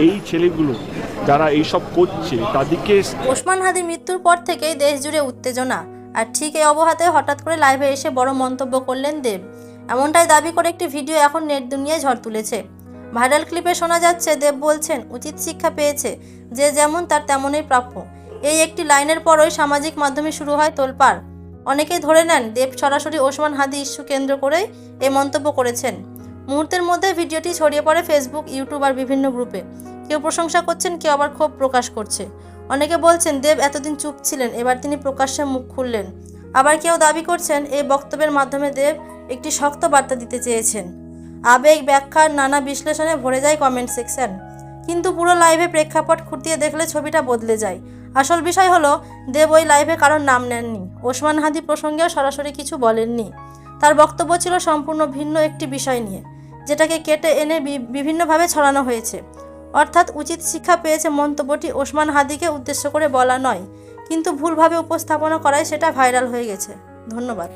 এই ছেলেগুলো যারা এইসব করছে তাদেরকে। ওসমান হাদির মৃত্যুর পর থেকেই দেশ জুড়ে উত্তেজনা, আর ঠিক এই অবস্থাতে হঠাৎ করে লাইভে এসে বড় মন্তব্য করলেন দেব। এমনটাই দাবি করে একটি ভিডিও এখন নেট দুনিয়ায় ঝড় তুলেছে। ভাইরাল ক্লিপে শোনা যাচ্ছে দেব বলছেন, উচিত শিক্ষা পেয়েছে, যে যেমন তার তেমনই প্রাপ্য। এই একটি লাইনের পরই সামাজিক মাধ্যমে শুরু হয় তোলপাড়। অনেকেই ধরে নেন দেব সরাসরি ওসমান হাদি ইস্যু কেন্দ্র করেই এই মন্তব্য করেছেন। মুহূর্তের মধ্যে ভিডিওটি ছড়িয়ে পড়ে ফেসবুক, ইউটিউব আর বিভিন্ন গ্রুপে। কেউ প্রশংসা করছেন, কেউ আবার ক্ষোভ প্রকাশ করছে। অনেকে বলছেন দেব এতদিন চুপ ছিলেন, এবার তিনি প্রকাশ্যে মুখ খুললেন। আবার কেউ দাবি করছেন এই বক্তব্যের মাধ্যমে দেব একটি শক্ত বার্তা দিতে চেয়েছেন। আবেগ, ব্যাখ্যার নানা বিশ্লেষণে ভরে যায় কমেন্ট সেকশন। কিন্তু পুরো লাইভে প্রেক্ষাপট খুঁটিয়ে দেখলে ছবিটা বদলে যায়। আসল বিষয় হলো, দেব ওই লাইভে কারোর নাম নেননি, ওসমান হাদি প্রসঙ্গেও সরাসরি কিছু বলেননি। তার বক্তব্য ছিল সম্পূর্ণ ভিন্ন একটি বিষয় নিয়ে, যেটাকে কেটে এনে বিভিন্নভাবে ছড়ানো হয়েছে। অর্থাৎ উচিত শিক্ষা পেয়েছে মন্তব্যটি ওসমান হাদিকে উদ্দেশ্য করে বলা নয়, কিন্তু ভুলভাবে উপস্থাপনা করায় সেটা ভাইরাল হয়ে গেছে। ধন্যবাদ।